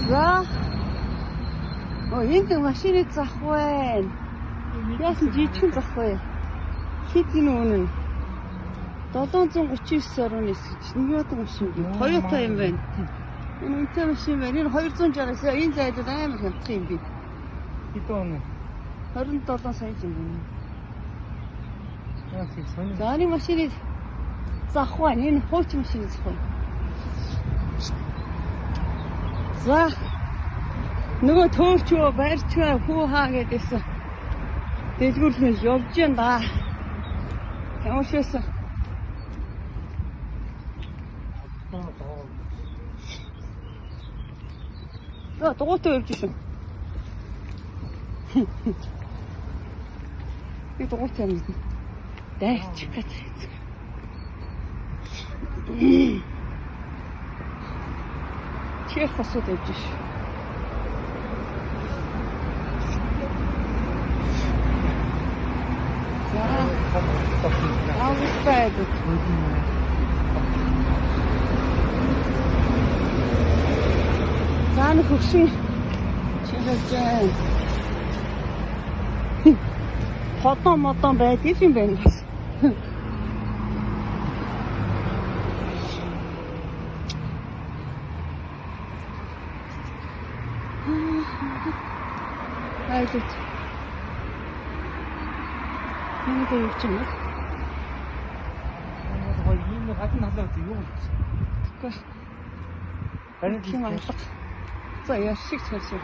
За. Энд машины зах байна. Яасан жижигхэн зах бай. Хэд гинэ үнэн? 739.9 гэж Ньютон машин бий. Toyota юм байна. Энэ үнэтэй машин байна. Энэ 260-аас энэ зайдад амар хямдхан юм бий. Хэд он? 27 сая юм байна. Яа тийм. За энэ машины зах байна. Энэ хуучин машины зах байна. За. Нөгөө төөрчөө, барьчаа, хүү хаа гэдээсэн. Дэлгүүрлэн явж байна да. Ямарчээсэн. За, дугуйтай явж ирсэн. Би дугуйтай юм. Дайчих гэж. Чех хосод явж ирсэн. Австайд. Зааны хөгшин чиглэж. Хотон байдаг юм байна. Хайд. Энд юу ч юм. Энэ гадна халаад юу вэ? Тэгэхгүй. Харин тийм алга. За яаш шиг цаашаа.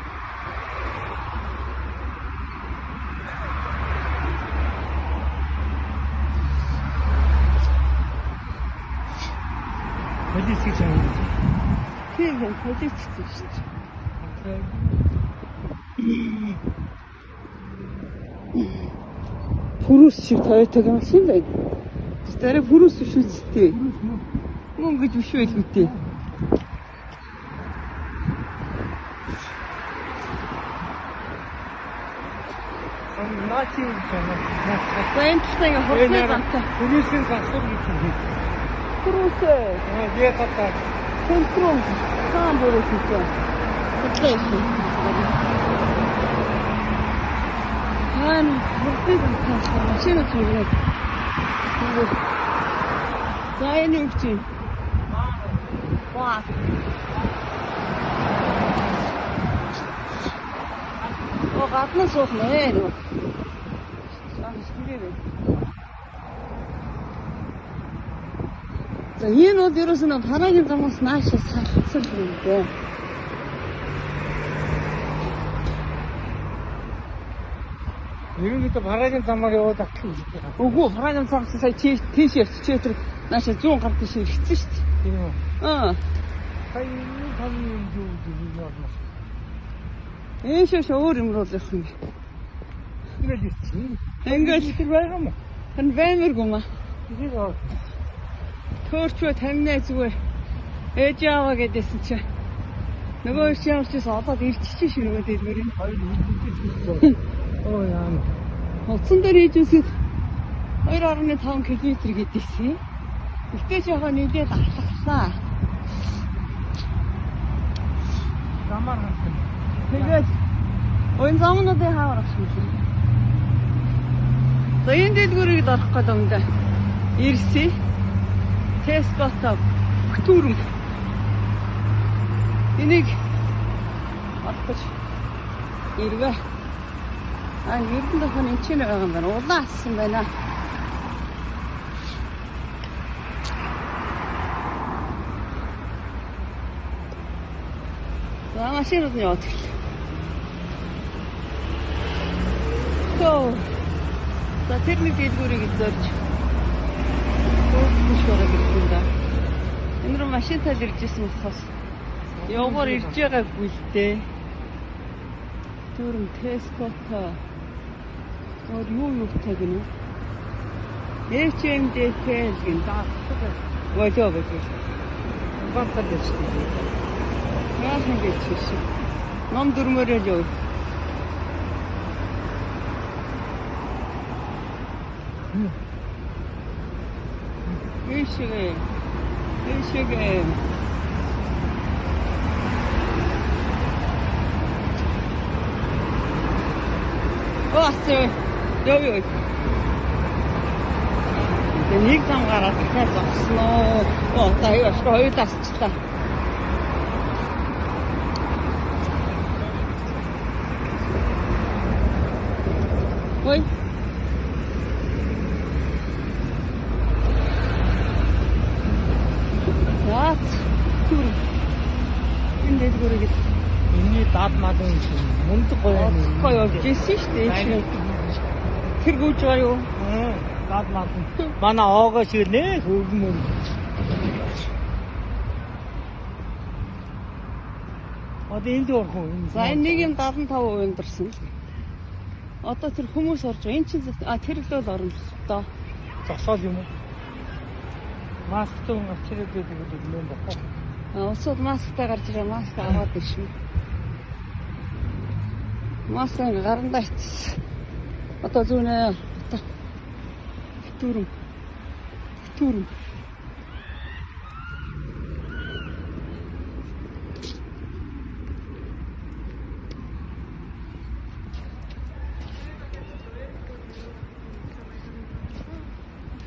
Полис гэж юм. Тийм полис гэсэн шүү дээ. Пүрүс шиг Toyota-гийн машин байна. Тэрэ пүрүс биш үстэй. Мөн гэж биш байл үтэй. Наачи Бэнттэй хоцтой замтай. Пүрүсийн засвар гэж юм. Пүрүс. Яа татаа. Центрум сам пүрүс гэж. Тэглээ. Хан бүртээ замтай машин үзүүлээ. За энэ юу чи? Ваа. Гадна суух нэ. За энэ бол ерөөсөө харагийн замаас наашаа салцсан юм дээ. Ерөнхийдөө харагийн замаар яваад ахлах юм. Үгүй харагийн замаас сая тийш явчихээ тэр наашаа 100 гар тийш ирчихсэн шүү дээ. Тийм үү? Сая энэ тань юу юм. Эшээс өөр юм руу явах юм. Ингээд ирчихсэн. Ингээд тэр байгаа юм. хэн баймиргүй маа. Тийм үү? Төөрчөө тамнаа зүгээр ээж аваа гэдээсэн чи. Нөгөө чи явчихсан одоо ирчихсэн шүү нөгөө дэлгүүр юм. Оо яа. Хоцсон дээр ээжээсээ 2.5 км гэдээсэн. Гэтэ ч яхаа нийлээд алхахлаа. Замаар хатсан. Тэгээд ойн замнуудыг хаврах юм. За энэ дэлгүүрийг дарах гэдэг юм да. Ирсээ. Тесбата бүтүүрэн. Энийг атгаж ирвэ. Ердэн дахин энэ чинь байгаа юм байна. Улаан ассан байна. За машинууд нь яваад. За техник дэлгүүрийг зорж шорог ирсэн да. Энэ рүү машин тал ирж исэн болохоос явгаар ирж байгаагүй л дээ. Түрэн Тесбата өөр юу таг нь HMDTL гин даа. Вожоо. Баттай гэж тийм. Яасан гэж чи. Ном дөрмөөрөө л яв. Эшегэ. Яасан ёо. Нэг зам гараад дахиад зогсноо. Одоо аюу хоёр тасчлаа. Ой. Яат. Түр. Энд дээгүүрээ Миний даад мадын мундаг гоё юм. гоё явж ирсэн шүү дээ. Тэр гүйж байгаа юу? Даад мад. Манай оогоо шиг нэ хөвгмөн. Одоо энд орох уу? За энэ нэг юм 75% өндөрсөн. Одоо тэр хүмүүс орж байгаа. Энд чинь тэр л бол орно л доо. Зогсоол юм уу? Масктай гарч ирээд байдаг юм байна. Усууд масктай гарч ирээ, маск аваад ирсэн. Маск гарандаа ицсэн. Одоо зүүнээ одоо түрэн.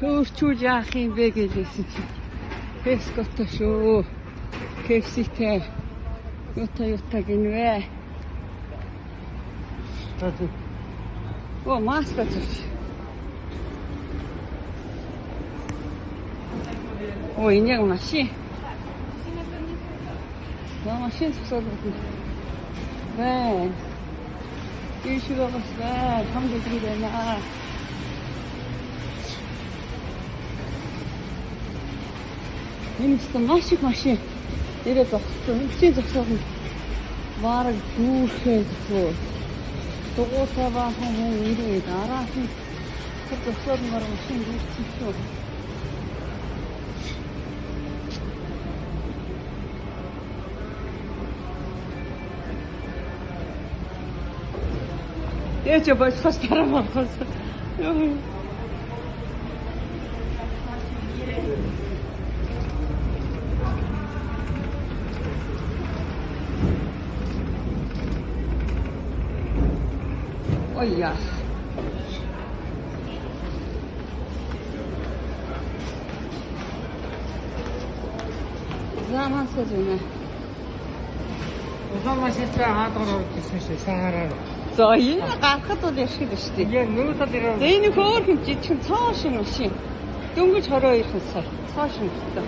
Хөөчүүж яах юм бэ гэлээсэн чи. Фэскотто шүү. Кэфситэй. Юта гинвэ. Тэт. О, маска зүч. О, энэ яг машин. Машин зогсоолгүй. Вэ. Ийшээ басна. Хамддаг байна. Энэ ч маш их машин. Ирээд зогссон. Машин зогсоод бараг дүүрхээ зогсоо. Дугуйтай баахан хүн ирээд араас нь тэр зогсоод бараг машин дүүрсэн шүү. Эч босхос тарамахос. Ой я. Заман сэзэнэ. Угаамаа шилжээ хаагаар орж ирсэн шээ саараа. За энэ гарахад бол яшиг шүү дээ. Яа нүүдэд ирээ. За энэ хөөрхөн жижигхэн цоо шин машин. Дөнгөж 22 сая. Цоо шин гэдэг.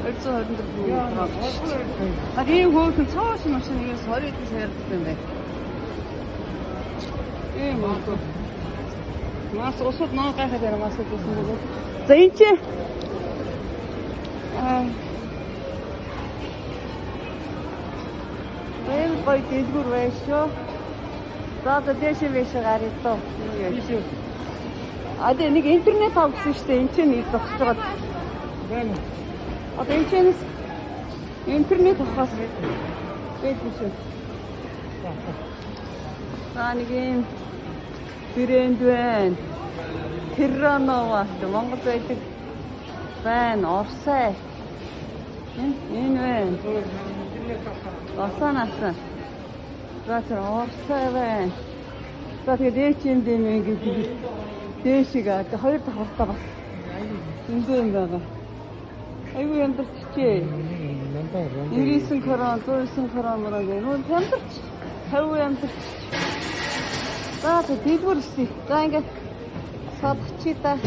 224 Яа. А ийм хөөрхөн цоо шин машин нэгээс 20 сая юм байна. Мас усууд наа гайхаад яра мас гэсэн үг. За энэ чи энэ гоё дэлгүр байж шүү. За дэше вэш гарыг тоо. А дэ нэг интернет авсан шүү дээ. Энд чинь нэг зогсож байгаа. Байна. Одоо энэ чинь интернет авахаас байдаг шүү. За нэг юм брэнд байна. Терранова Монгол байдаг байна. Орсай. Энэ байна. Осанасан. За тэр орсай байна. За тэгээд дэчэн дэмэ гэдэг. Дэшига хоёр дахь хурдаа бас. Эндээ юм байгаа. Айгүй ямдарчээ. 99 крон, 109 крон мөрөө гэнэ. Нүүн ямдарч. 50 ямдарч. За дэлгүр өсөй. За ингээд садчих та.